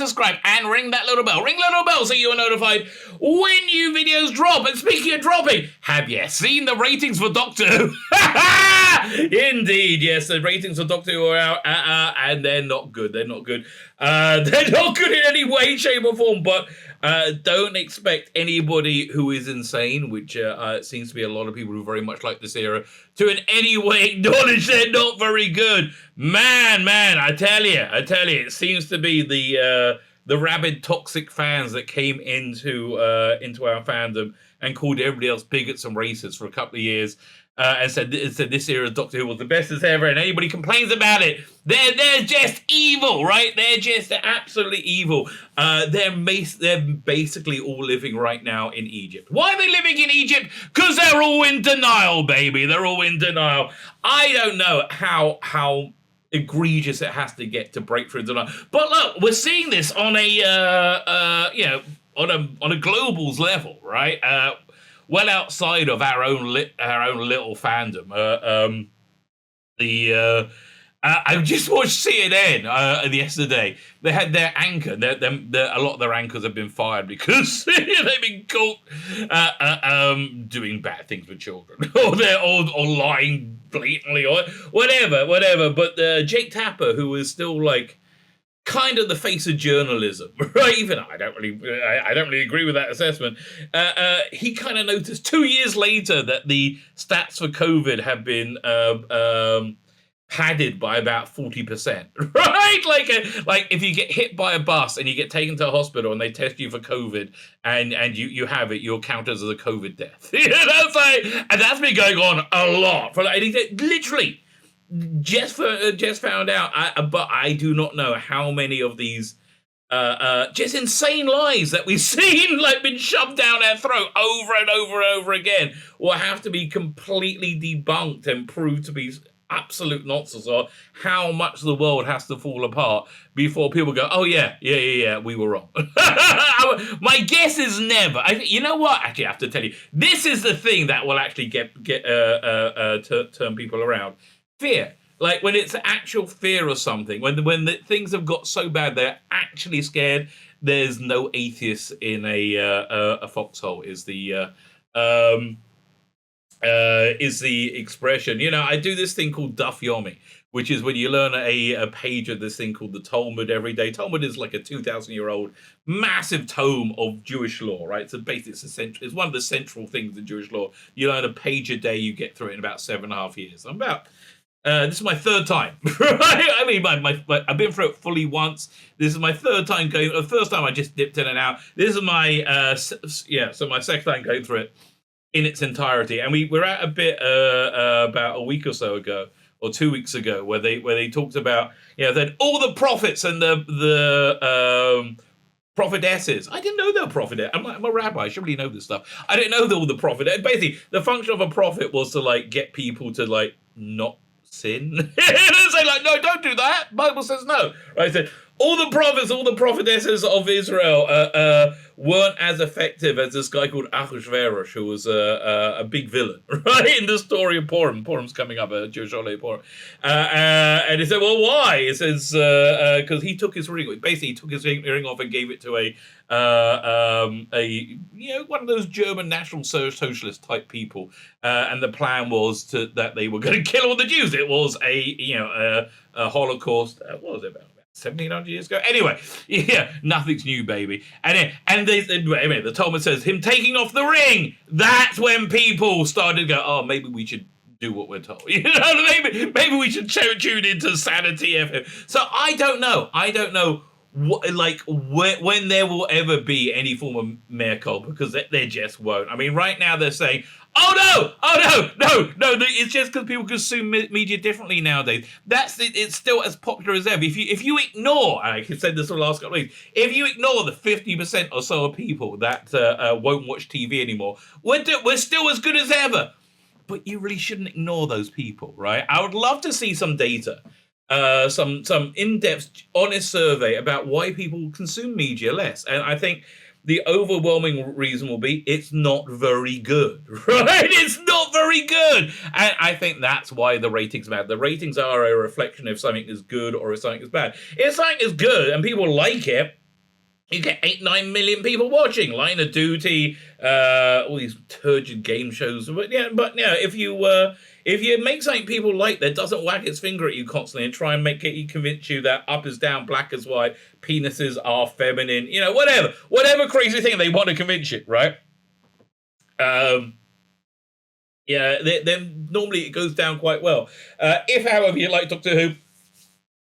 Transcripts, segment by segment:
subscribe, and ring that little bell. Ring little bell so you are notified when new videos drop. And speaking of dropping, have you seen the ratings for Doctor Who? Indeed, yes, the ratings for Doctor Who are out, and they're not good. They're not good. They're not good in any way, shape, or form, but don't expect anybody who is insane, which seems to be a lot of people who very much like this era, to in any way acknowledge they're not very good. Man, I tell you, it seems to be the rabid toxic fans that came into our fandom and called everybody else bigots and racists for a couple of years. And said this era of Doctor Who was the best as ever, and anybody complains about it, they're just evil, right? They're absolutely evil. They're basically all living right now in Egypt. Why are they living in Egypt? Because they're all in denial, baby. They're all in denial. I don't know how egregious it has to get to break through denial. But look, we're seeing this on a on a global's level, right? Well outside of our own little fandom. I just watched CNN yesterday. They had their anchor. A lot of their anchors have been fired because they've been caught doing bad things with children, or lying blatantly, or whatever. But Jake Tapper, who is still like kind of the face of journalism, right? Even I don't really agree with that assessment. He kind of noticed 2 years later that the stats for COVID have been padded by about 40%, right? Like if you get hit by a bus and you get taken to a hospital and they test you for COVID and you have it, you're counted as a COVID death. And that's been going on a lot. Literally. Just found out, but I do not know how many of these just insane lies that we've seen, like, been shoved down our throat over and over and over again, will have to be completely debunked and proved to be absolute nonsense, or how much the world has to fall apart before people go, oh yeah, we were wrong. My guess is never. You know what? Actually, I have to tell you, this is the thing that will actually turn people around. Fear. Like when it's actual fear of something, when things have got so bad they're actually scared. There's no atheists in a foxhole is the expression. You know, I do this thing called Daf Yomi, which is when you learn a page of this thing called the Talmud every day. Talmud is like a 2,000-year-old massive tome of Jewish law, right? So basically it's one of the central things in Jewish law. You learn a page a day, you get through it in about 7.5 years. This is my third time, right? I mean, I've been through it fully once. This is my third time going. The first time I just dipped in and out. This is my so my second time going through it in its entirety. And we're at a bit about a week or so ago, or 2 weeks ago, where they talked about that all the prophets and the prophetesses. I didn't know they were prophetess. I'm a rabbi. I should really know this stuff. I didn't know that all the prophet. Basically, the function of a prophet was to like get people to like not sin. Say like, no, don't do that. Bible says no. Right? So all the prophets, all the prophetesses of Israel weren't as effective as this guy called Ahasuerus, who was a big villain, right? In the story of Purim. Purim's coming up, a Jewish holiday, Purim. And he said, well, why? He says, because he took his ring. Basically, he took his ring off and gave it to one of those German National Socialist type people, and the plan was that they were going to kill all the Jews. It was a Holocaust. What was it about? 1,700 years ago. Anyway, nothing's new, baby. And the Talmud says him taking off the ring. That's when people started to go, oh, maybe we should do what we're told. Maybe we should tune into Sanity FM. So I don't know. When there will ever be any form of mea culpa, because there just won't. I mean, right now they're saying, no, it's just because people consume media differently nowadays. It's still as popular as ever. If you ignore, I said this for the last couple of weeks, if you ignore the 50% or so of people that won't watch TV anymore, we're still as good as ever. But you really shouldn't ignore those people, right? I would love to see some data. Some in-depth, honest survey about why people consume media less. And I think the overwhelming reason will be it's not very good, right? It's not very good. And I think that's why the ratings matter. The ratings are a reflection if something is good or if something is bad. If something is good and people like it, You get 8-9 million people watching. Line of Duty, all these turgid game shows. But yeah, if you make something people like that doesn't wag its finger at you constantly and try and convince you that up is down, black is white, penises are feminine, whatever crazy thing they want to convince you, right? Yeah, then normally it goes down quite well. If, however, you like Doctor Who,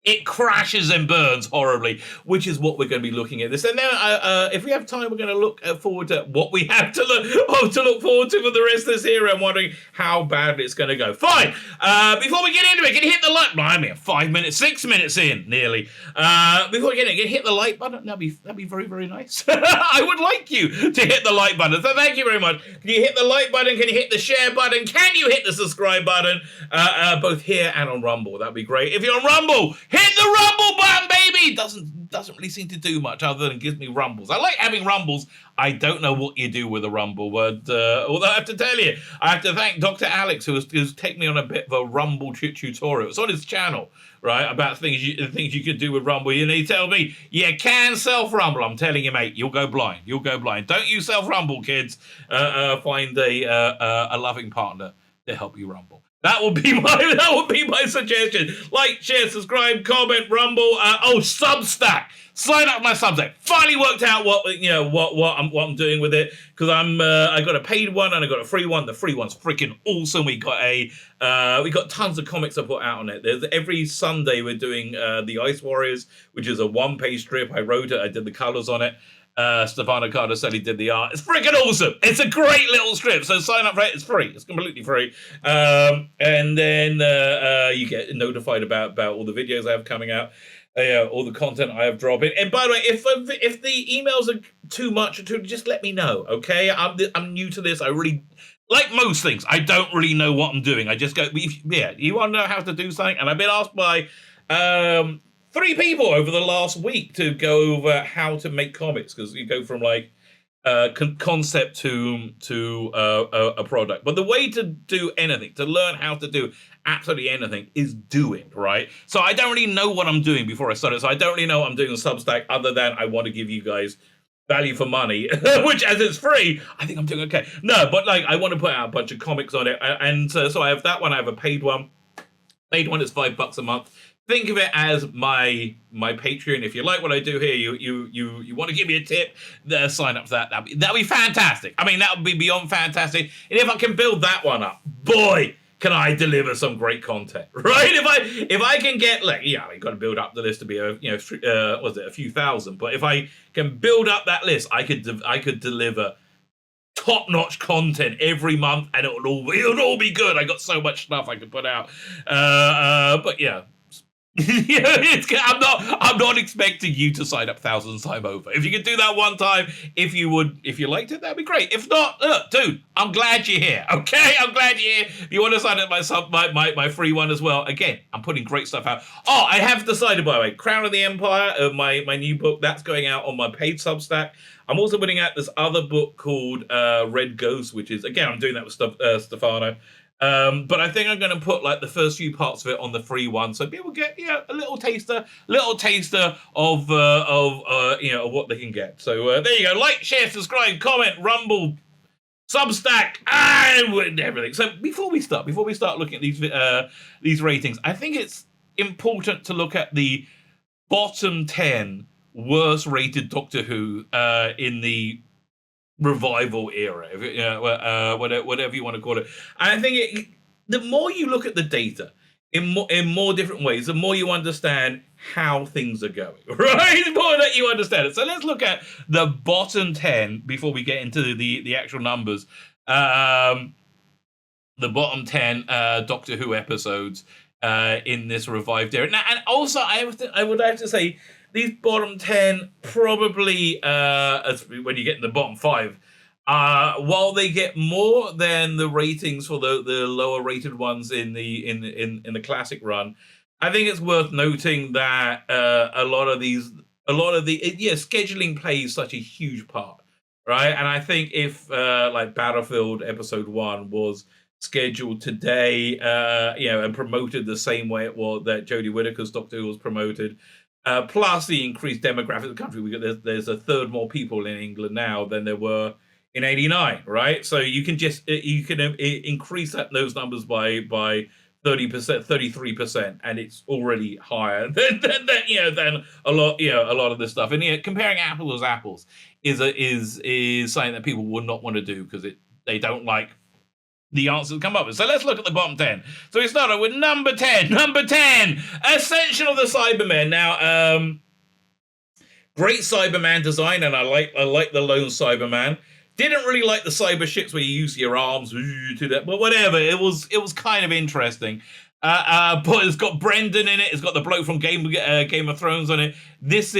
it crashes and burns horribly, which is what we're going to be looking at this. And now, if we have time, we're going to look forward to what we have to look forward to for the rest of this era. I'm wondering how badly it's going to go. Fine. Before we get into it, can you hit the like? I mean, 5 minutes, 6 minutes in, nearly. Before we get in, can you hit the like button? That'd be very, very nice. I would like you to hit the like button. So thank you very much. Can you hit the like button? Can you hit the share button? Can you hit the subscribe button? Both here and on Rumble. That'd be great. If you're on Rumble, hit the Rumble button, baby! Doesn't really seem to do much other than gives me rumbles. I like having rumbles. I don't know what you do with a rumble, but although I have to tell you, I have to thank Dr. Alex, who's taken me on a bit of a rumble tutorial. It's on his channel, right, about things you can do with rumble. And he tells me, you can self-rumble. I'm telling you, mate, you'll go blind. You'll go blind. Don't use self-rumble, kids. Find a loving partner to help you rumble. That would be my suggestion. Like, share, subscribe, comment, Rumble. Substack. Sign up my Substack. Finally worked out what I'm doing with it, because I got a paid one and I got a free one. The free one's freaking awesome. We got tons of comics I put out on it. Every Sunday we're doing the Ice Warriors, which is a 1-page strip. I wrote it. I did the colors on it. Stefano Cardoselli did the art. It's freaking awesome. It's a great little strip. So sign up for it. It's free. It's completely free. And then you get notified about all the videos I have coming out, all the content I have dropping. And by the way, if the emails are too much, just let me know. Okay, I'm new to this. I really, like most things, I don't really know what I'm doing. I just go, you want to know how to do something, and I've been asked by 3 people over the last week to go over how to make comics, because you go from like concept to a product. But the way to do anything, to learn how to do absolutely anything, is do it, right? So I don't really know what I'm doing before I started. So I don't really know what I'm doing on Substack, other than I want to give you guys value for money, which, as it's free, I think I'm doing okay. No, but like, I want to put out a bunch of comics on it, and so I have that one. I have a paid one. Paid one is $5 a month. Think of it as my Patreon. If you like what I do here, you want to give me a tip, sign up for that. That'd be fantastic. I mean, that would be beyond fantastic. And if I can build that one up, boy, can I deliver some great content, right? If I can get, like, I got to build up the list to be a few thousand. But if I can build up that list, I could deliver top-notch content every month, and it'll all be good. I got so much stuff I could put out. But yeah. I'm not expecting you to sign up thousands time over. If you could do that one time, if you liked it, that'd be great. If not, dude, I'm glad you're here. Okay, I'm glad you're here. If you want to sign up my free one as well, again, I'm putting great stuff out. Oh, I have decided, by the way, Crown of the Empire, my new book, that's going out on my paid Substack. I'm also putting out this other book called Red Ghost, which is, again, I'm doing that with Stefano. But I think I'm going to put like the first few parts of it on the free one, so people get a little taster of what they can get. So there you go. Like, share, subscribe, comment, Rumble, Substack, and everything. So before we start looking at these ratings, I think it's important to look at the bottom 10 worst rated Doctor Who in the revival era, whatever you want to call it. And I think the more you look at the data in more different ways, the more you understand how things are going, right? The more that you understand it. So let's look at the bottom 10 before we get into the actual numbers. The bottom 10 Doctor Who episodes in this revived era. Now, and also I would have to say, these bottom 10 probably, when you get in the bottom 5, while they get more than the ratings for the lower rated ones in the classic run, I think it's worth noting that a lot of the scheduling plays such a huge part, right? And I think if like Battlefield Episode 1 was scheduled today, and promoted the same way it was that Jodie Whittaker's Doctor Who was promoted, plus the increased demographic of the country. There's a third more people in England now than there were in '89, right? So you can increase those numbers by 30%, 33%, and it's already higher than a lot of this stuff. And comparing apples to apples is something that people would not want to do because they don't like the answers come up with. So let's look at the bottom 10. So we started with number 10. Number 10, Ascension of the Cybermen. Now, great Cyberman design, and I like the lone Cyberman. Didn't really like the cyber ships where you use your arms to that, but whatever. It was kind of interesting. But it's got Brendan in it. It's got the bloke from Game of Thrones on it. This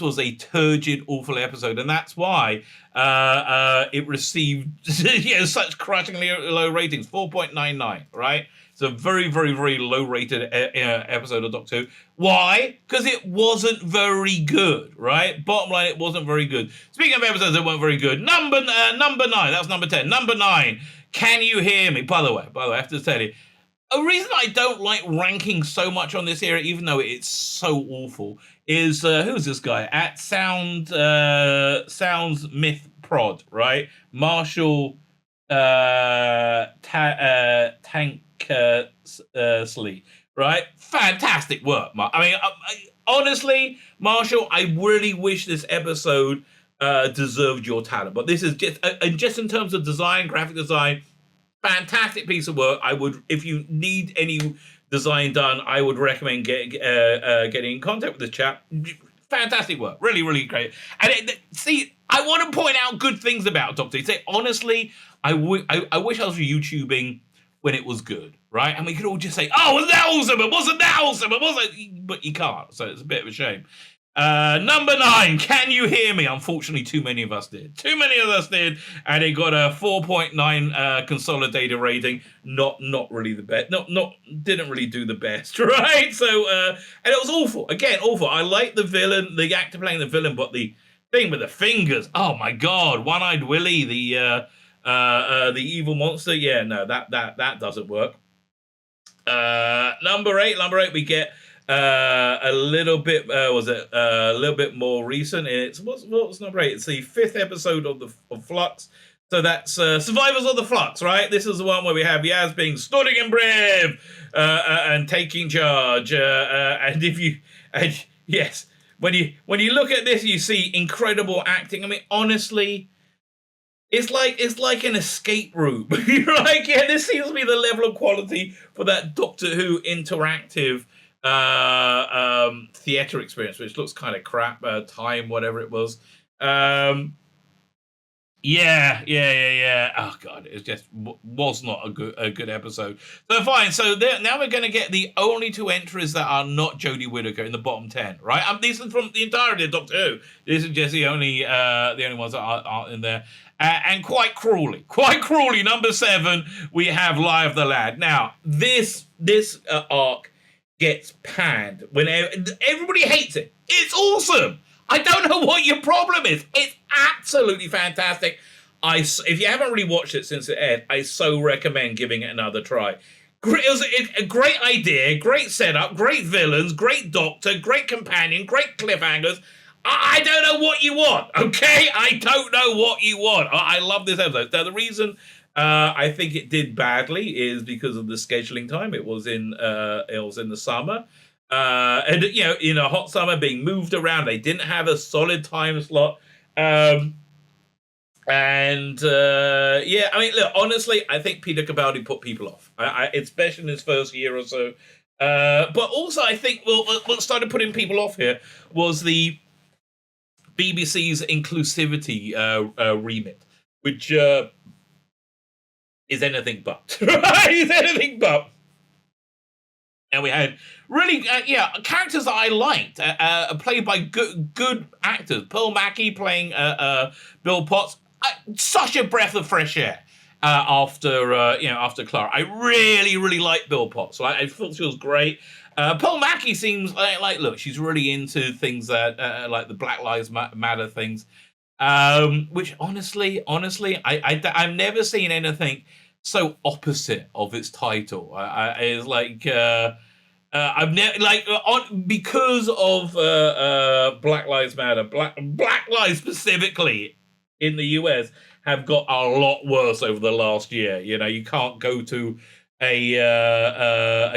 was a turgid, awful episode, and that's why it received such crushingly low ratings, 4.99. Right, it's a very, very, very low rated episode of Doctor Who. Why? Because it wasn't very good. Right, bottom line, it wasn't very good. Speaking of episodes that weren't very good, number 9. That's number 10. Number 9. Can you hear me? By the way, I have to tell you. A reason I don't like ranking so much on this era, even though it's so awful, is who's this guy at Sounds Myth Prod, right? Marshall Tankersley, right? Fantastic work, Mark. I mean, honestly, Marshall, I really wish this episode deserved your talent, but this is just in terms of design, graphic design. Fantastic piece of work. I would, if you need any design done, I would recommend getting in contact with this chap. Fantastic work, really, really great. And I want to point out good things about Doctor Who. Say honestly, I wish I was YouTubing when it was good, right? And we could all just say, "Oh, wasn't that awesome? It wasn't that awesome? It wasn't," but you can't. So it's a bit of a shame. Number 9, Can You Hear Me? Unfortunately, too many of us did, and it got a 4.9 consolidated rating. Not really the best. Didn't really do the best, right? So, and it was awful. Again, awful. I like the villain, the actor playing the villain, but the thing with the fingers. Oh my God, One-Eyed Willie, the evil monster. Yeah, no, that doesn't work. Number 8, we get. A little bit a little bit more recent. It's what's number 8? It's the 5th episode of Flux. So that's Survivors of the Flux, right? This is the one where we have Yaz being stunning and brave and taking charge. And yes, when you look at this, you see incredible acting. I mean, honestly, it's like an escape room. You're like, yeah, this seems to be the level of quality for that Doctor Who interactive theater experience, which looks kind of crap. Time, whatever it was. Yeah. Oh God, it just was not a good episode. So fine. So now we're going to get the only 2 entries that are not Jodie Whittaker in the bottom 10, right? These are from the entirety of Doctor Who. This is just the only ones that aren't in there. And quite cruelly, number 7, we have Lie of the Lad. Now this arc gets panned when everybody hates it. It's awesome. I don't know what your problem is. It's absolutely fantastic. If you haven't really watched it since it aired, I so recommend giving it another try. It was a great idea, great setup, great villains, great Doctor, great companion, great cliffhangers. I don't know what you want, okay? I don't know what you want. I love this episode. Now, the reason I think it did badly is because of the scheduling time. It was in the summer, and in a hot summer, being moved around. They didn't have a solid time slot, I mean, look, honestly, I think Peter Capaldi put people off. Especially in his first year or so. But also, I think what started putting people off here was the BBC's inclusivity remit, which is anything but. Right? Is anything but. And we had really, characters that I liked, played by good actors. Pearl Mackie playing Bill Potts. Such a breath of fresh air after Clara. I really, really like Bill Potts. I thought she was great. Pearl Mackie seems like look, she's really into things that like the Black Lives Matter things. Which honestly, I've never seen anything so opposite of its title. It's like I've never because of Black Lives Matter. Black lives specifically in the US have got a lot worse over the last year. You know, you can't go to a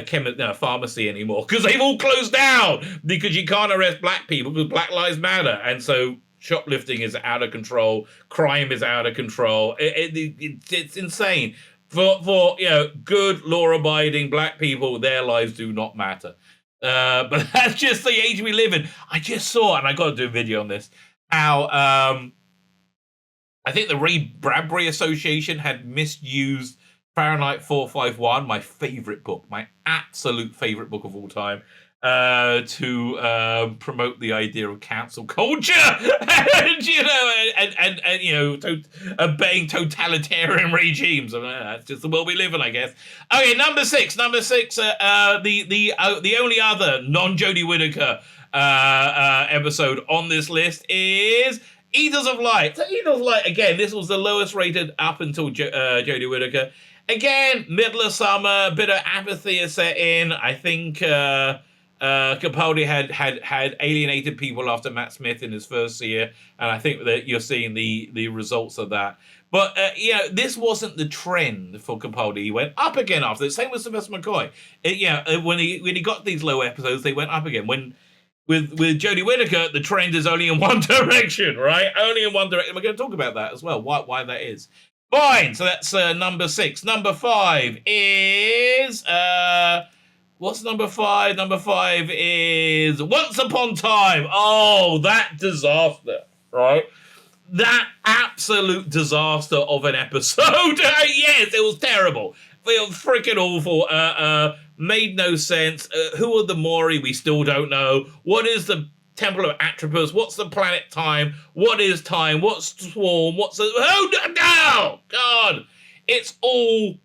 pharmacy anymore because they've all closed down because you can't arrest black people because Black Lives Matter, and so shoplifting is out of control, crime is out of control. It's insane. For good law-abiding black people, their lives do not matter. But that's just the age we live in. I just saw, and I got to do a video on this, how I think the Ray Bradbury Association had misused Fahrenheit 451, my favorite book, my absolute favorite book of all time, to promote the idea of cancel culture and obeying totalitarian regimes. That's just the world we live in, I guess. Okay, number six, the only other non-Jodie Whittaker episode on this list is Eaters of Light. So Eaters of Light, again, this was the lowest rated up until Jodie Whittaker. Again, middle of summer, a bit of apathy is set in. I think Capaldi had alienated people after Matt Smith in his first year, and I think that you're seeing the results of that. But this wasn't the trend for Capaldi. He went up again after the same with Sylvester McCoy. When he got these low episodes, they went up again. With Jodie Whittaker, the trend is only in one direction, right? Only in one direction. We're going to talk about that as well. Why that is. Fine. So that's number 6. Number 5 is what's number 5? Number 5 is Once Upon Time. Oh, that disaster, right? That absolute disaster of an episode. Yes, it was terrible. It was freaking awful. Made no sense. Who are the Mori? We still don't know. What is the Temple of Atropos? What's the planet Time? What is time? What's Swarm? What's the... Oh, no! God! It's all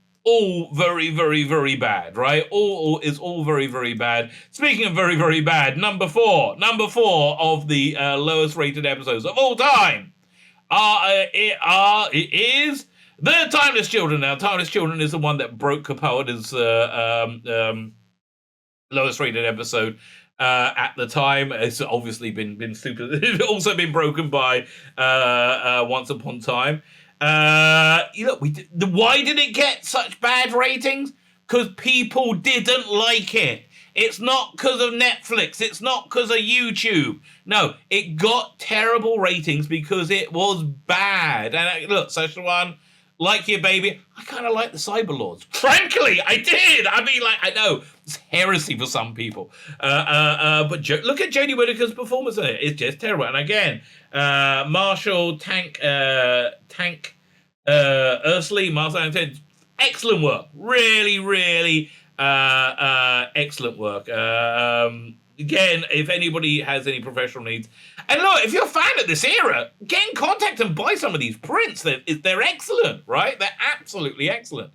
very, very, very bad, right? It's all very, very bad. Speaking of very, very bad, number 4 of the lowest rated episodes of all time it is The Timeless Children. Now, Timeless Children is the one that broke Capaldi's lowest rated episode at the time. It's obviously been super. It's also been broken by Once Upon Time. Why did it get such bad ratings? Because people didn't like it. It's not because of Netflix. It's not because of YouTube. No, it got terrible ratings because it was bad. And look, Szechuan, like your baby, I kind of like the Cyberlords. Frankly, I did. I mean, I know it's heresy for some people. But look at Jodie Whittaker's performance in it. It's just terrible. And again, Marshall Tank Ursley, Marshall, excellent work. Really, really excellent work. Again, if anybody has any professional needs, and look, if you're a fan of this era, get in contact and buy some of these prints. They're excellent, right? They're absolutely excellent.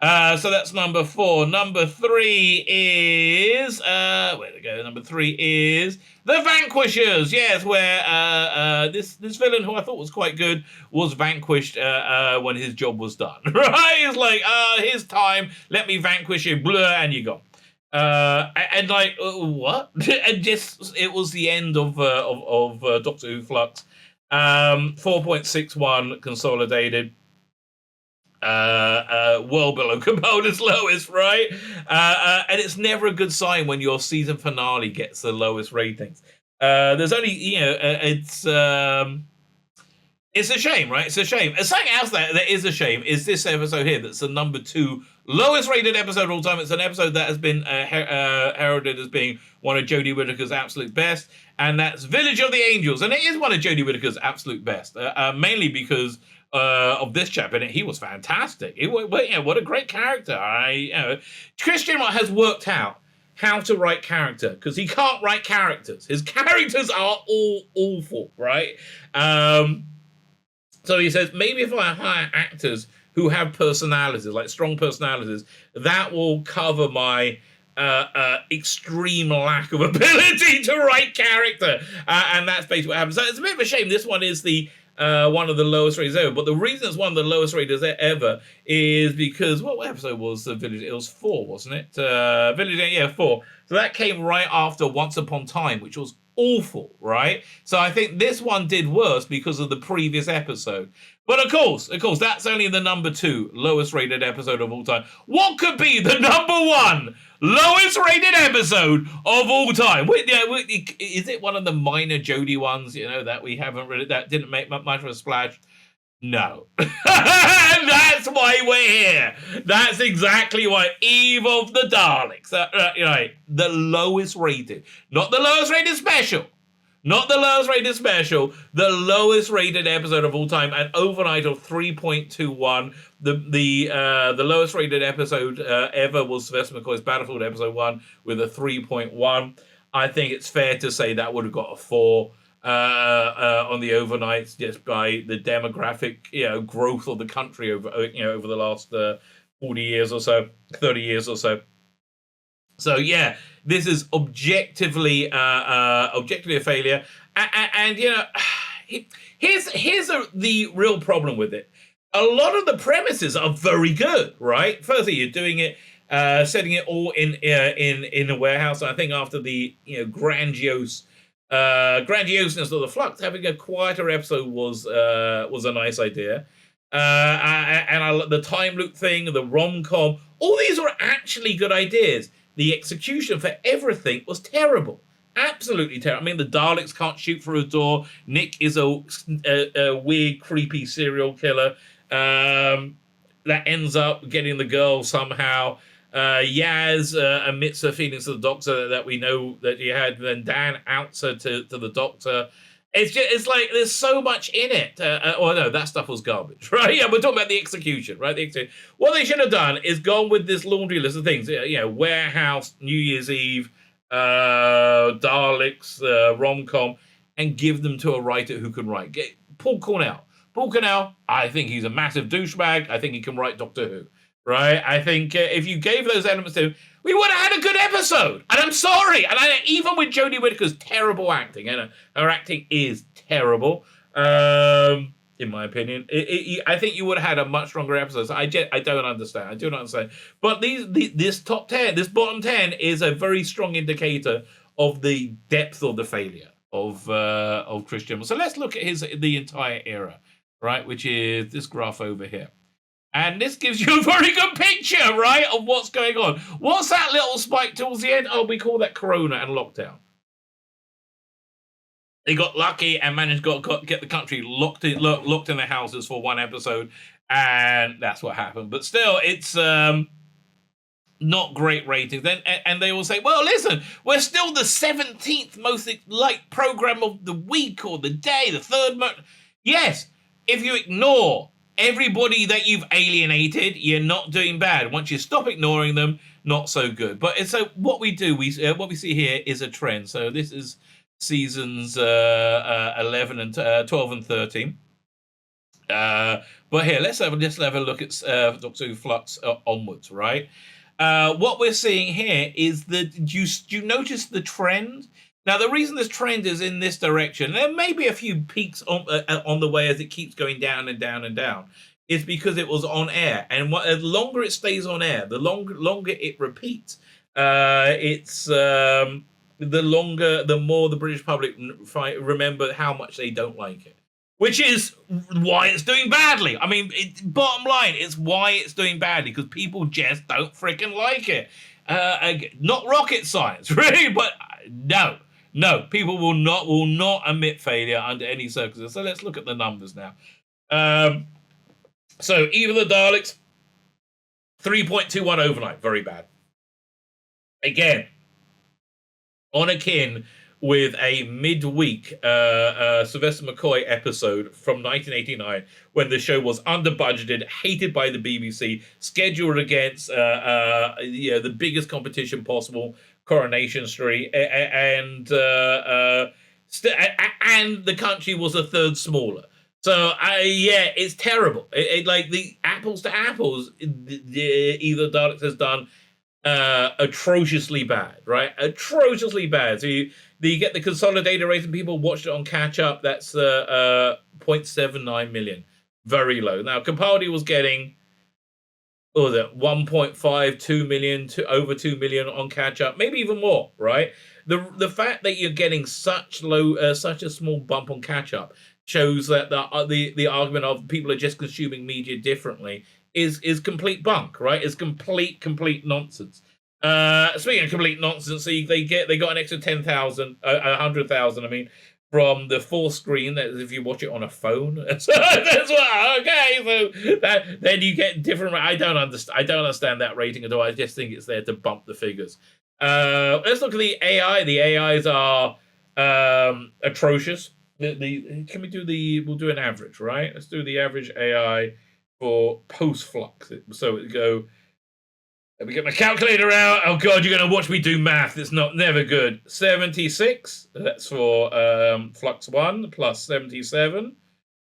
So that's number 4. Number 3 is where to go? Number 3 is The Vanquishers. Yes, where this villain who I thought was quite good was vanquished when his job was done. Right? It's like his time. Let me vanquish you. Blah, and you're gone. And what? And just it was the end of Doctor Who Flux. 4.61 consolidated. Well below Capaldi's lowest, right? And it's never a good sign when your season finale gets the lowest ratings. There's only it's a shame, right? It's a shame. And something else that is a shame is this episode here. That's the number 2 lowest rated episode of all time. It's an episode that has been heralded as being one of Jodie Whittaker's absolute best, and that's Village of the Angels. And it is one of Jodie Whittaker's absolute best, mainly because of this chap in it. He was fantastic. What a great character. Chris Chibnall has worked out how to write character, because he can't write characters. His characters are all awful, right? So he says, maybe if I hire actors who have personalities, like strong personalities, that will cover my extreme lack of ability to write character. And that's basically what happens. So it's a bit of a shame. This one is the one of the lowest ratings ever. But the reason it's one of the lowest ratings ever is because, what episode was the Village? It was 4, wasn't it? Village, yeah, 4. So that came right after Once Upon Time, which was awful, right? So I think this one did worse because of the previous episode. But of course, that's only the number 2 lowest rated episode of all time. What could be the number 1 lowest rated episode of all time? Is it one of the minor Jodie ones, that we haven't really, that didn't make much of a splash? No. That's why we're here. That's exactly why. Eve of the Daleks. The lowest rated. Not the lowest rated special. Not the lowest rated special, the lowest rated episode of all time, an overnight of 3.21. The lowest rated episode ever was Sylvester McCoy's Battlefield episode 1 with a 3.1. I think it's fair to say that would have got a 4 on the overnights, just by the demographic growth of the country over the last 40 years or so, 30 years or so. So yeah, this is objectively a failure, and here's the real problem with it. A lot of the premises are very good, right? Firstly, you're doing it, setting it all in a warehouse. I think after the grandioseness of the Flux, having a quieter episode was a nice idea. And the time loop thing, the rom-com, all these were actually good ideas. The execution for everything was terrible. Absolutely terrible. I mean, the Daleks can't shoot through a door. Nick is a weird, creepy serial killer that ends up getting the girl somehow. Yaz admits her feelings to the Doctor that we know that he had. And then Dan outs her to the Doctor. It's like there's so much in it. No, that stuff was garbage, right? Yeah, we're talking about the execution, right? What they should have done is gone with this laundry list of things. Warehouse, New Year's Eve, Daleks, rom-com, and give them to a writer who can write. Paul Cornell. Paul Cornell, I think he's a massive douchebag. I think he can write Doctor Who, right? I think if you gave those elements to him, we would have had a good episode. And I'm sorry. And even with Jodie Whittaker's terrible acting, and her acting is terrible, in my opinion, I think you would have had a much stronger episode. So I don't understand. I do not understand. But this top 10, this bottom 10 is a very strong indicator of the depth of the failure of Chris Chibnall. So let's look at the entire era, right? Which is this graph over here. And this gives you a very good picture, right, of what's going on. What's that little spike towards the end? Oh, we call that Corona and lockdown. They got lucky and managed to get the country locked in their houses for one episode, and that's what happened. But still, it's not great ratings. And they will say, well, listen, we're still the 17th most liked program of the week or the day, the third most. Yes, if you ignore everybody that you've alienated, you're not doing bad. Once you stop ignoring them, not so good. But so what we do, what we see here is a trend. So this is seasons 11 and 12 and 13. But here, let's have a look at Doctor Who Flux onwards, right? What we're seeing here is that do you notice the trend? Now, the reason this trend is in this direction, there may be a few peaks on the way as it keeps going down and down and down, is because it was on air. And the longer it stays on air, the longer it repeats, the more the British public remember how much they don't like it. Which is why it's doing badly. I mean, bottom line, it's why it's doing badly, because people just don't freaking like it. Not rocket science, really, but no, people will not admit failure under any circumstances. So let's look at the numbers now. So Eve of the Daleks, 3.21 overnight, very bad. Again, on akin with a midweek Sylvester McCoy episode from 1989 when the show was under-budgeted, hated by the BBC, scheduled against the biggest competition possible, Coronation Street, and the country was a third smaller. So it's terrible. Like the apples to apples, either Daleks has done atrociously bad, right? Atrociously bad. So you get the consolidated rating. People watched it on catch up. That's 0.79 million, very low. Now Capaldi was getting, what was it, 1.52 million to over 2 million on catch up, maybe even more, right? The fact that you're getting such a small bump on catch up shows that the argument of people are just consuming media differently is complete bunk, right? It's complete nonsense. Speaking of complete nonsense, so they got an extra 10,000, 100,000. I mean, from the full screen. That if you watch it on a phone, so that's what. Okay, so then you get different. I don't understand that rating at all. I just think it's there to bump the figures. Let's look at the AI. The AIs are atrocious. Can we do we'll do an average, right? Let's do the average AI for post flux. So it go. Let me get my calculator out. Oh god, you're going to watch me do math. It's never good. 76. That's for flux 1 plus 77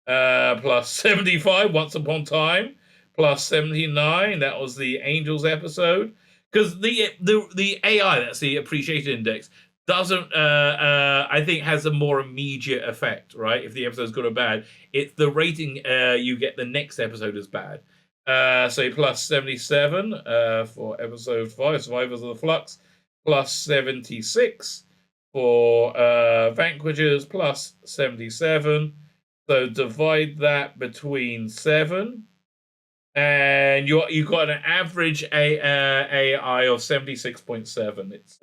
plus 75. Once upon time plus 79. That was the Angels episode. Because the AI, that's the appreciation index, doesn't I think has a more immediate effect, right? If the episode's good or bad, it's the rating you get the next episode is bad. So plus 77 for episode 5, Survivors of the Flux, plus 76 for Vanquishers, plus 77. So divide that between 7, and you've got an average AI of 76.7. It's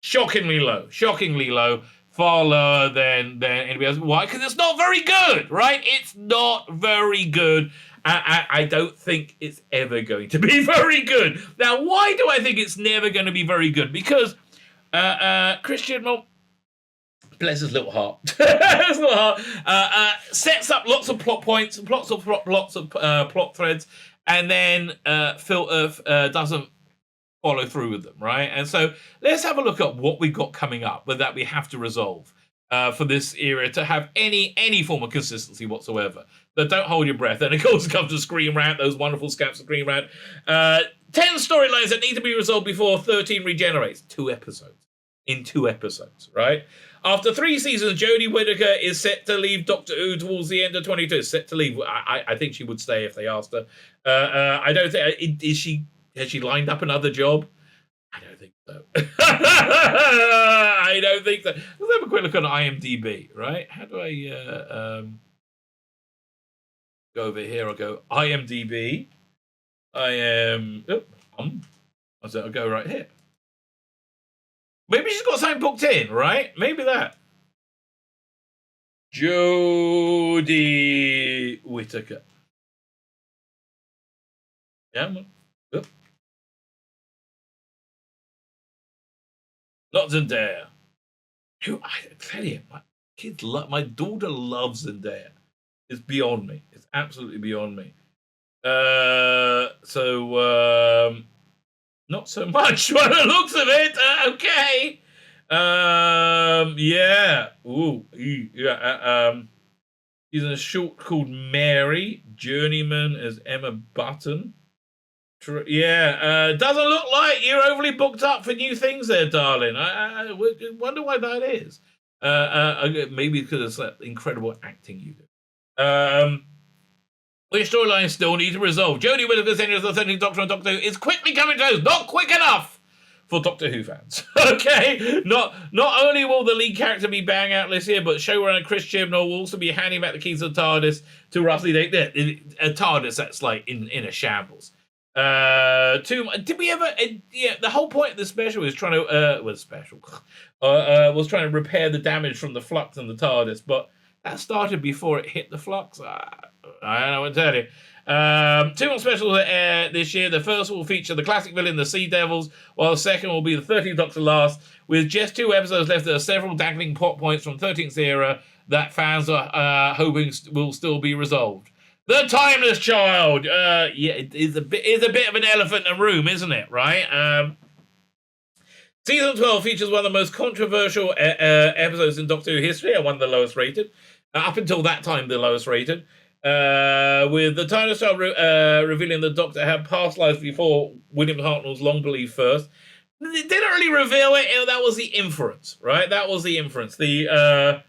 shockingly low, far lower than anybody else. Why? Because it's not very good, right? It's not very good. I don't think it's ever going to be very good. Now, why do I think it's never going to be very good? Because Chris Chibnall, bless his little heart, sets up lots of plot points, lots of plot threads, and then doesn't follow through with them, right? And so let's have a look at what we've got coming up, but that we have to resolve for this era to have any form of consistency whatsoever. But don't hold your breath. And of course, it comes to Screen Rant, those wonderful scamps of Screen Rant. 10 storylines that need to be resolved before 13 regenerates. 2 episodes. In 2 episodes, right? After 3 seasons, Jodie Whittaker is set to leave Doctor Who towards the end of 22. Set to leave. I think she would stay if they asked her. I don't think... Has she lined up another job? I don't think so. I don't think so. Let's have a quick look on IMDb, right? How do I... go over here? I'll go IMDb. I'll go right here. Maybe she's got something booked in, right? Maybe that. Jodie Whittaker. Yeah. Oop. Not Zendaya. Who I tell you, my daughter loves Zendaya. It's beyond me. It's absolutely beyond me. Not so much by the looks of it. Okay. Yeah. Ooh. Yeah. He's in a short called Mary. Journeyman as Emma Button. Yeah. Doesn't look like you're overly booked up for new things there, darling. I wonder why that is. Maybe because it's that incredible acting you do. Which storylines still need to resolve? Jodie Whittaker's entry as the 13th Doctor on Doctor Who is quickly coming to us. Not quick enough for Doctor Who fans. Okay? Not only will the lead character be bang out this year, but showrunner Chris Chibnall will also be handing back the keys to the TARDIS to roughly a TARDIS that's like in a shambles. Did we ever? The whole point of the special is trying to was trying to repair the damage from the flux and the TARDIS, but that started before it hit the flux. I don't know what to tell you. 2 more specials this year. The first will feature the classic villain, the Sea Devils, while the second will be the 13th Doctor last. With just 2 episodes left, there are several dangling plot points from 13th era that fans are hoping will still be resolved. The Timeless Child. It is a bit of an elephant in the room, isn't it? Right. Season 12 features one of the most controversial episodes in Doctor Who history, and one of the lowest rated. Up until that time, the lowest rated. With the Tiny Child revealing the Doctor had past lives before William Hartnell's long believed first. They didn't really reveal it. That was the inference, right? That was the inference. The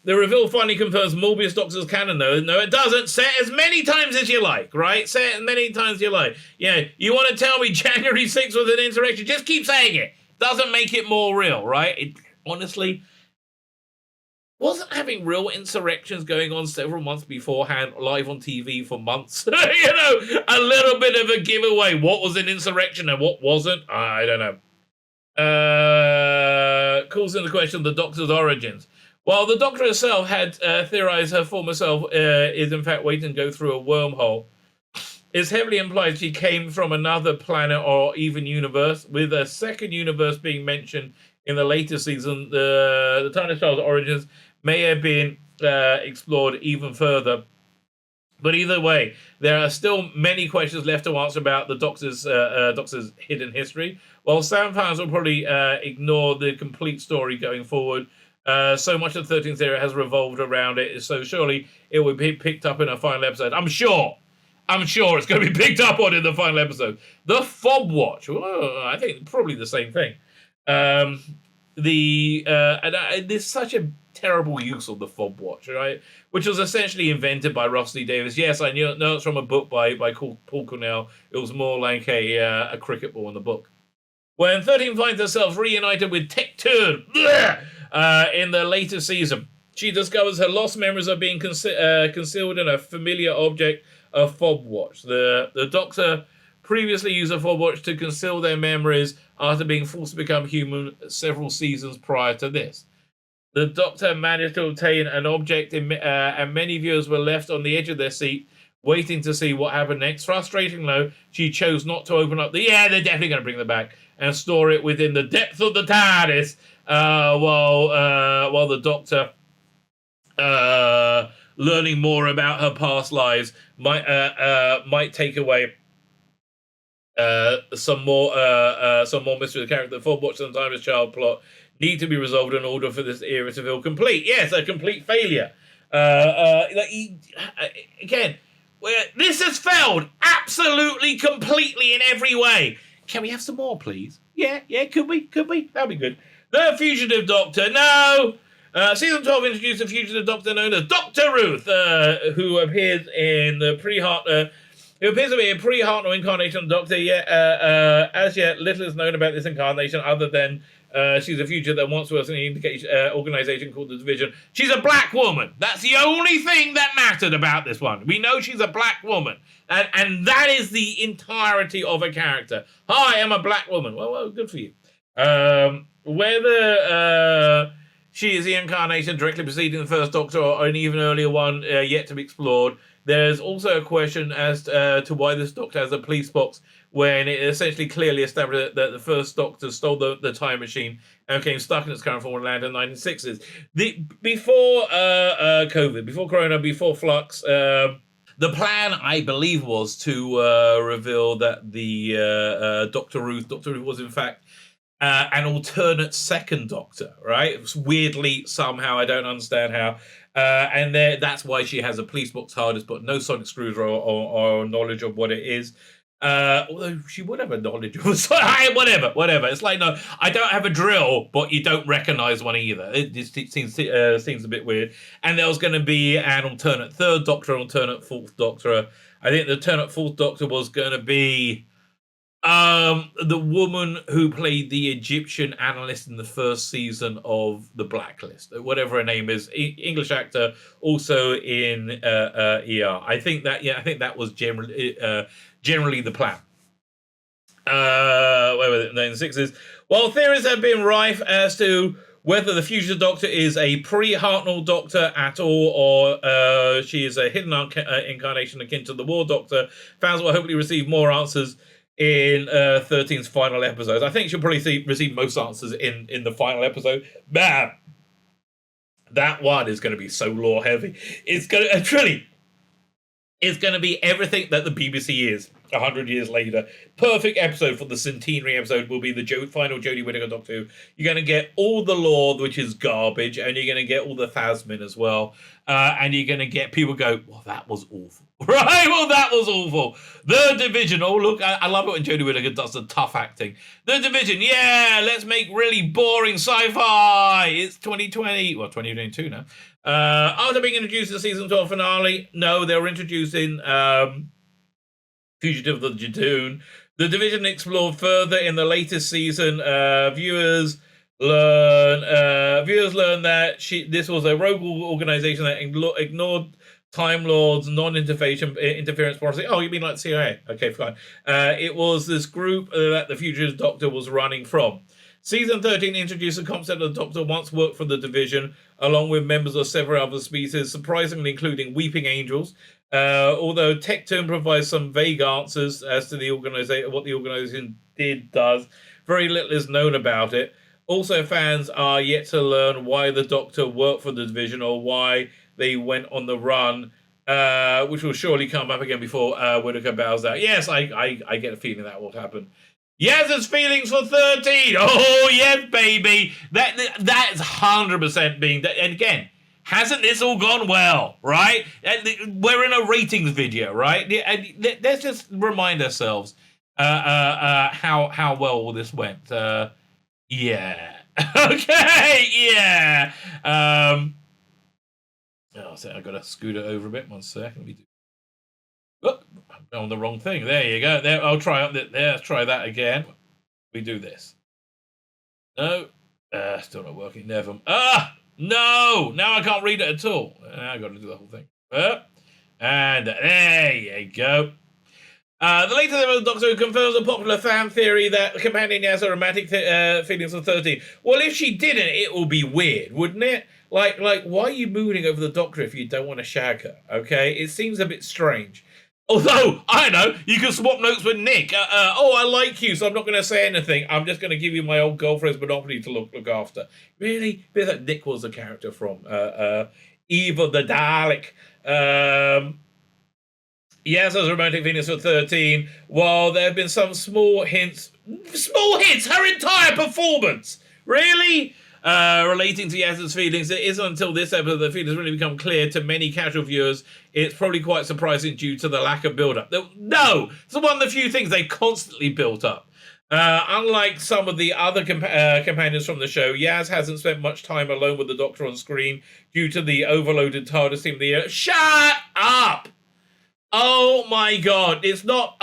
reveal finally confirms Morbius Doctor's canon, though. No, it doesn't. Say it as many times as you like, right? Say it as many times as you like. Yeah, you want to tell me January 6th was an insurrection? Just keep saying it. Doesn't make it more real, right? It honestly wasn't having real insurrections going on several months beforehand, live on TV for months. A little bit of a giveaway. What was an insurrection and what wasn't? I don't know. Calls into question the Doctor's origins. While the Doctor herself had theorized her former self is in fact waiting to go through a wormhole, it's heavily implied she came from another planet or even universe, with a second universe being mentioned in the later season. The Tiny Child's origins may have been explored even further. But either way, there are still many questions left to answer about the Doctor's hidden history. While some fans will probably ignore the complete story going forward, so much of the 13th era has revolved around it, so surely it will be picked up in a final episode. I'm sure it's going to be picked up on in the final episode. The Fob Watch, well, I think probably the same thing. There's such a terrible use of the Fob Watch, right? Which was essentially invented by Russell T Davies. Yes, I know it's from a book by Paul Cornell. It was more like a cricket ball in the book. When 13 finds herself reunited with Tech-Turn in the later season, she discovers her lost memories are being concealed in a familiar object, a Fob Watch. The Doctor previously used a Fob Watch to conceal their memories after being forced to become human several seasons prior to this. The Doctor managed to obtain an object, and many viewers were left on the edge of their seat, waiting to see what happened next. Frustrating though, she chose not to open up they're definitely going to bring them back, and store it within the depths of the TARDIS, while the Doctor, learning more about her past lives, might take away some more mystery of the character. The Fob Watch and the Timeless Child plot need to be resolved in order for this era to feel complete. Yes, a complete failure. Again, this has failed absolutely, completely in every way. Can we have some more, please? Yeah, could we? That'd be good. The Fugitive Doctor, no! Season 12 introduced a Fugitive Doctor known as Dr. Ruth, who appears in the who appears to be a pre-Hartnell incarnation of the Doctor. As yet, little is known about this incarnation other than she's a fugitive that once was in an organization called the Division. She's a black woman. That's the only thing that mattered about this one. We know she's a black woman. And that is the entirety of her character. Hi, I'm a black woman. Well, good for you. Whether she is the incarnation directly preceding the first Doctor or an even earlier one yet to be explored, there's also a question as to why this Doctor has a police box when it essentially clearly established that the first Doctor stole the time machine and became stuck in its current form and landed in the 1960s. Before COVID, before Corona, before Flux, the plan, I believe, was to reveal that the Dr. Ruth was in fact an alternate second Doctor, right? It was weirdly, somehow, I don't understand how. And that's why she has a police box TARDIS, but no sonic screws or knowledge of what it is. Although she would have a knowledge of whatever. It's like, no, I don't have a drill, but you don't recognize one either. It just seems a bit weird. And there was going to be an alternate third Doctor, an alternate fourth Doctor. I think the alternate fourth Doctor was going to be the woman who played the Egyptian analyst in the first season of The Blacklist, whatever her name is, English actor, also in ER. I think that was generally the plan. Where was it? In the 60s. While theories have been rife as to whether the Fugitive Doctor is a pre-Hartnell Doctor at all, or she is a hidden incarnation akin to the War Doctor, fans will hopefully receive more answers in 13's final episodes. I think she'll probably receive most answers in the final episode. Man, that one is going to be so lore heavy. It's going to be everything that the BBC is. 100 years later. Perfect episode for the centenary episode will be the final Jodie Whittaker Doctor Who. You're going to get all the lore, which is garbage, and you're going to get all the Phasmin as well. And you're going to get people go, well, that was awful. Right? Well, that was awful. The Division. Oh, look, I love it when Jodie Whittaker does the tough acting. The Division. Yeah, let's make really boring sci-fi. It's 2020. Well, 2022 now. After being introduced to the season 12 finale, no, they were introducing Fugitive of the Jatoon. The Division explored further in the latest season. Viewers learn that this was a rogue organization that ignored Time Lord's non-interference policy. Oh, you mean like CIA? Okay, fine. It was this group that the Fugitive Doctor was running from. Season 13 introduced the concept of the Doctor once worked for the Division, along with members of several other species, surprisingly including Weeping Angels. Although Tecton provides some vague answers as to what the organization does, very little is known about it. Also, fans are yet to learn why the Doctor worked for the Division or why they went on the run, which will surely come up again before Whittaker bows out. Yes, I get a feeling that will happen. Yaz's feelings for 13. Oh, yes, baby. That's 100% being... And again, hasn't this all gone well, right? We're in a ratings video, right? Let's just remind ourselves how well all this went. Yeah. Okay, yeah. So I've got to scoot it over a bit. 1 second. Look, I'm on the wrong thing. There you go. There, I'll try up there. Let's try that again. We do this. No, still not working. Never. No! Now I can't read it at all. I've got to do the whole thing. And there you go. The latest episode of Doctor Who confirms a popular fan theory that the companion has a romantic feelings of 13. Well, if she didn't, it would be weird, wouldn't it? Like, why are you mooning over the Doctor if you don't want to shag her? Okay, it seems a bit strange. Although, I know, you can swap notes with Nick. I like you, so I'm not going to say anything. I'm just going to give you my old girlfriend's monopoly to look after. Really? Bit like Nick was the character from Eve of the Dalek. Yes, as romantic feelings for 13. While there have been some small hints, her entire performance! Really? Relating to Yaz's feelings, it isn't until this episode that feelings really become clear to many casual viewers. It's probably quite surprising due to the lack of build-up. No! It's one of the few things they constantly built up. Unlike some of the other companions from the show, Yaz hasn't spent much time alone with the Doctor on screen due to the overloaded TARDIS team of the year. Shut up! Oh my god, it's not...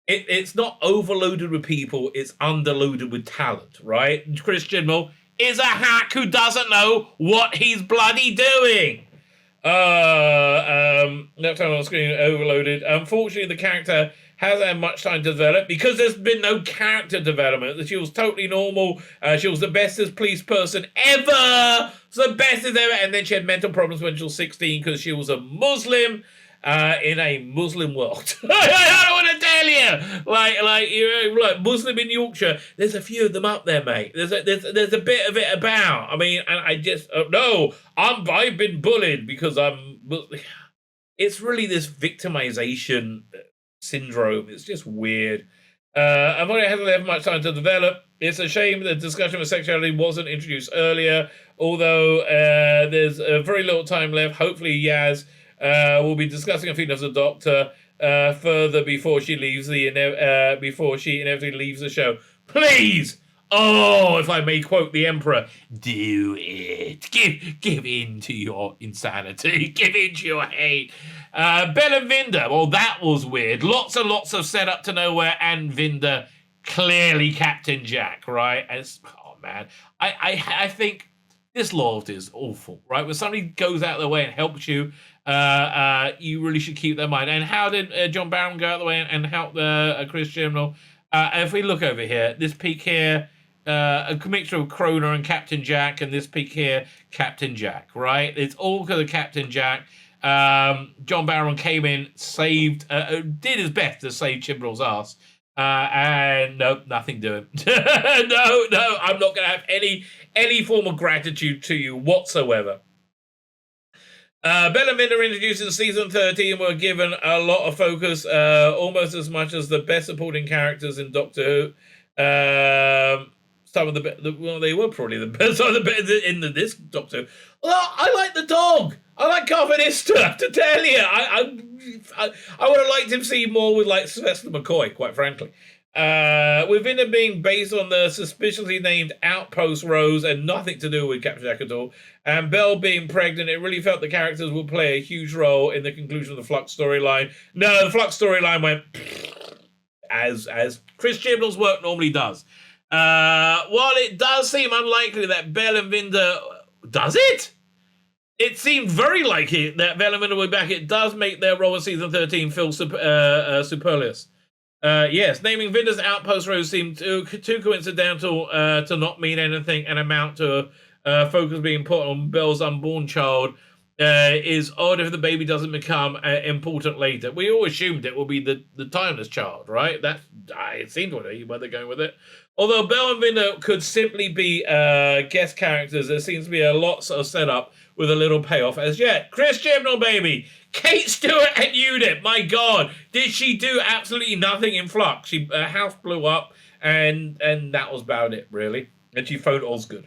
It's not overloaded with people, it's underloaded with talent, right? Chris Chibnall is a hack who doesn't know what he's bloody doing. Left hand on screen, overloaded. Unfortunately, the character hasn't had much time to develop because there's been no character development. She was totally normal. She was the bestest police person ever. So the bestest ever. And then she had mental problems when she was 16 because she was a Muslim. In a Muslim world. I don't want to tell you. Like Muslim in Yorkshire, there's a few of them up there, mate. There's a bit of it about. I mean, and I just no, I've been bullied because I'm. It's really this victimization syndrome. It's just weird. I've only hasn't had much time to develop. It's a shame the discussion of sexuality wasn't introduced earlier. Although there's very little time left. Hopefully, Yaz. We'll be discussing a feeling of the Doctor further before she inevitably leaves the show. Please, if I may quote the Emperor, do it. Give in to your insanity. Give in to your hate. Bell and Vinder. Well, that was weird. Lots and lots of setup to nowhere, and Vinder clearly Captain Jack, right? Man, I think this loyalty is awful, right? When somebody goes out of their way and helps you. You really should keep that in mind. And how did John Barron go out of the way and help Chris Chibnall? If we look over here, this peak here, a mixture of Kroner and Captain Jack, and this peak here, Captain Jack, right? It's all because of Captain Jack. John Barron came in, saved, did his best to save Chibnall's ass. And no, nothing doing. No, I'm not going to have any form of gratitude to you whatsoever. Bell and Vinda were introduced in season 13 were given a lot of focus, almost as much as the best supporting characters in Doctor Who. Some of well, they were probably the best. Some of the best in this Doctor Who. Well, I like the dog. I like Carvanista, to tell you. I would have liked him see more with like Sylvester McCoy, quite frankly. With Vinda being based on the suspiciously named Outpost Rose and nothing to do with Captain Jack at all, and Belle being pregnant, it really felt the characters would play a huge role in the conclusion of the Flux storyline. No, the Flux storyline went as Chris Chibnall's work normally does. While it does seem unlikely that Belle and Vinda... Does it? It seemed very likely that Belle and Vinda will be back. It does make their role in season 13 feel superfluous. Yes, naming Vinda's Outpost Rose seemed too coincidental to not mean anything and amount to focus being put on Belle's unborn child is odd if the baby doesn't become important later. We all assumed it will be the timeless child, right? It seemed where they're going with it. Although Belle and Vinda could simply be guest characters, there seems to be a lot sort of set up with a little payoff as yet. Chris Chibnall, baby! Kate Stewart and Unit, my God, did she do absolutely nothing in Flux? Her house blew up, and that was about it, really. And she phoned Osgood.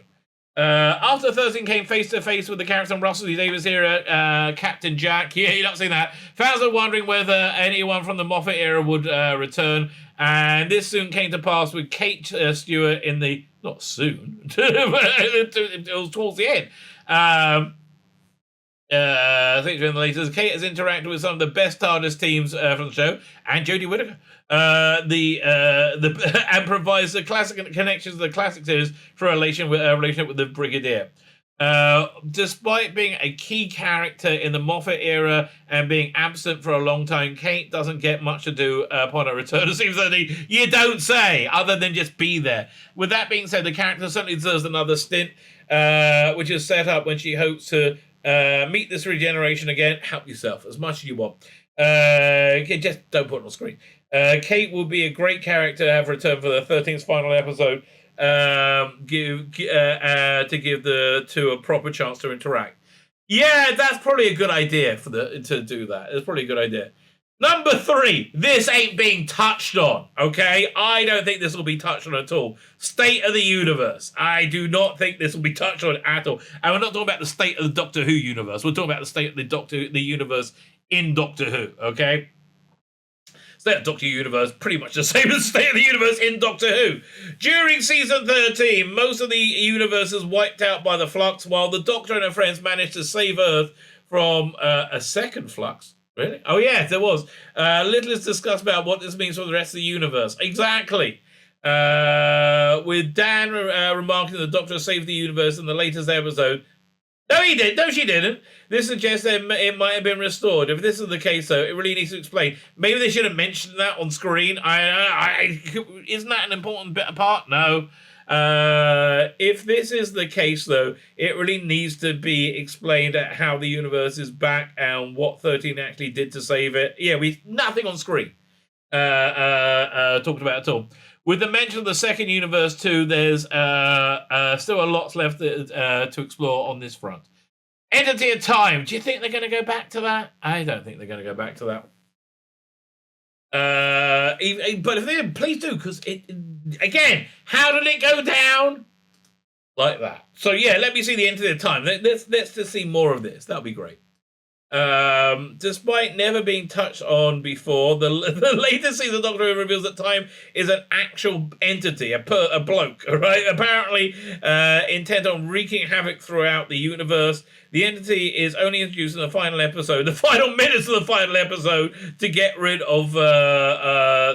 After 13 came face-to-face with the character from Russell T Davies era, Captain Jack. Yeah, you're not seeing that. Fans are wondering whether anyone from the Moffat era would return, and this soon came to pass with Kate Stewart in the... Not soon. It was towards the end. I think during the latest, Kate has interacted with some of the best TARDIS teams from the show, and Jodie Whittaker, and provides the classic connections to the classic series for a relationship with the Brigadier. Despite being a key character in the Moffat era and being absent for a long time, Kate doesn't get much to do upon her return to season 13. You don't say, other than just be there. With that being said, the character certainly deserves another stint, which is set up when she hopes to meet this regeneration again. Help yourself as much as you want. Just don't put it on screen. Kate will be a great character to have returned for the 13th final episode. To give the two a proper chance to interact. Yeah, that's probably a good idea to do that. It's probably a good idea. Number 3, this ain't being touched on, okay? I don't think this will be touched on at all. State of the universe. I do not think this will be touched on at all. And we're not talking about the state of the Doctor Who universe. We're talking about the state of the universe in Doctor Who, okay? State of Doctor Who universe, pretty much the same as the state of the universe in Doctor Who. During season 13, most of the universe is wiped out by the Flux, while the Doctor and her friends managed to save Earth from a second Flux. Really? Oh, yes, there was. Little is discussed about what this means for the rest of the universe. Exactly. With Dan remarking that the Doctor saved the universe in the latest episode. No, he did. No, she didn't. This suggests that it might have been restored. If this is the case, though, it really needs to explain. Maybe they should have mentioned that on screen. Isn't that an important bit apart? No. If this is the case, though, it really needs to be explained at how the universe is back and what 13 actually did to save it. Yeah, nothing on screen talked about at all. With the mention of the second universe too, there's still a lot left to explore on this front. Entity of Time. Do you think they're going to go back to that? I don't think they're going to go back to that. But if they did, please do, because again, how did it go down? Like that. So yeah, let me see the Entity of Time. Let's just see more of this. That'll be great. Despite never being touched on before, the latest season of Doctor Who reveals that Time is an actual entity, a bloke, right? Apparently intent on wreaking havoc throughout the universe. The entity is only introduced in the final episode, the final minutes of the final episode, to get rid of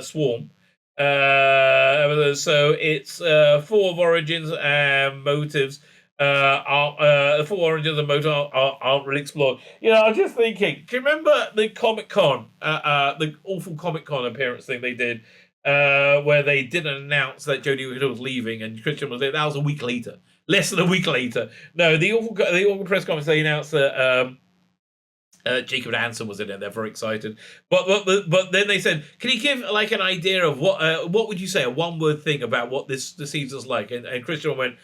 Swarm. So it's full of origins and motives. The full origins of motor aren't really explored. You know, I was just thinking, do you remember the Comic-Con, the awful Comic-Con appearance thing they did, where they didn't announce that Jodie Whittaker was leaving and Christian was there? That was a week later. Less than a week later. No, the awful press conference, they announced that Jacob Hansen was in it. They're very excited. But then they said, can you give like an idea of what would you say, a one-word thing about what the season's like? And Christian went,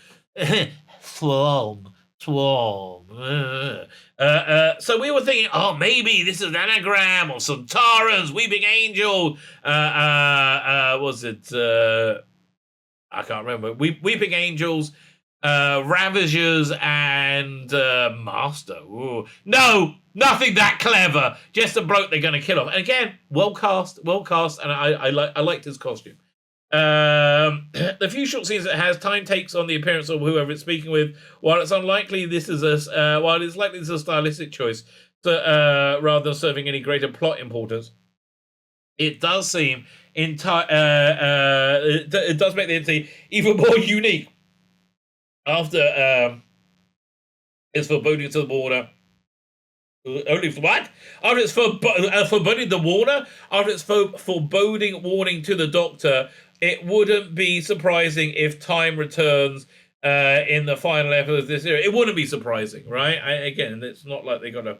Swarm. Swarm. So we were thinking, oh, maybe this is an anagram or Santaras, Weeping Angel. Was it? I can't remember. Weeping Angels, Ravagers, and Master. Ooh. No, nothing that clever. Just a bloke they're going to kill off. And again, well cast, and I liked his costume. The few short scenes it has, time takes on the appearance of whoever it's speaking with. While it's likely this is a stylistic choice, rather than serving any greater plot importance, it does seem it does make the entity even more unique after it's foreboding to the water. Only for what? After it's foreboding the water, after it's foreboding warning to the Doctor, it wouldn't be surprising if time returns in the final episode of this series. It wouldn't be surprising, right? Again, it's not like they got to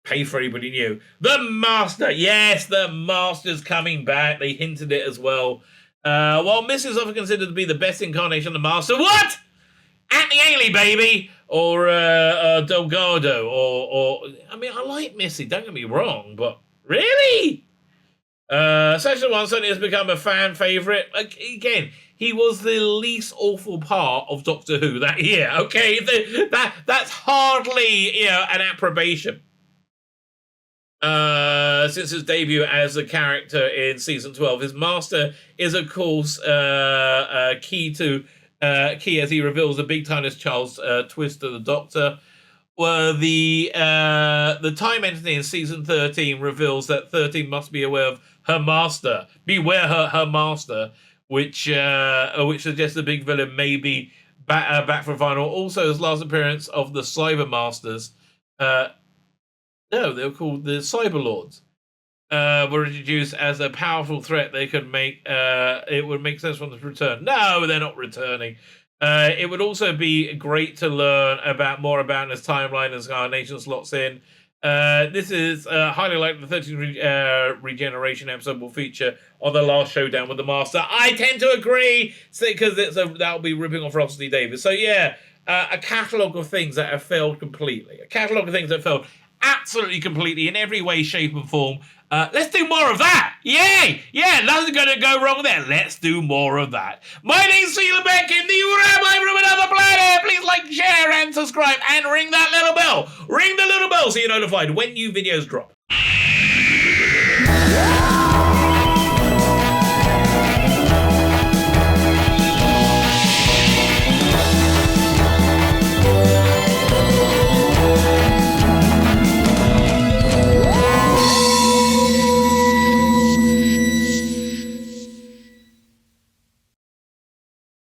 pay for anybody new. The Master, yes, the Master's coming back. They hinted it as well. While Mrs. is often considered to be the best incarnation of the Master, what? Anthony Ailey, baby, or Delgado, or I mean, I like Missy. Don't get me wrong, but really. Section 1 certainly has become a fan favourite. Again, he was the least awful part of Doctor Who that year. Okay, that's hardly an approbation. Since his debut as a character in season 12, his Master is of course key as he reveals the big time as Charles twist to the Doctor. Well, the time entity in season 13 reveals that 13 must be aware of her Master. Beware her Master, which suggests the big villain may be back for final. Also, his last appearance of the Cyber Masters. No, they were called the Cyber Lords. Were introduced as a powerful threat. They could make it would make sense for them to return. No, they're not returning. It would also be great to learn more about his timeline as Carnation slots in. This is highly likely the 13th regeneration episode will feature on the last showdown with the Master. I tend to agree, because that'll be ripping off Rhapsody Davis. So yeah, a catalogue of things that have failed completely. A catalogue of things that failed absolutely completely in every way, shape, and form. Let's do more of that. Yay! Yeah, nothing's going to go wrong there. Let's do more of that. My name's Tzvi Lebetkin, the Rabbi from another planet. Please like, share, and subscribe, and ring that little bell. Ring the little bell so you're notified when new videos drop.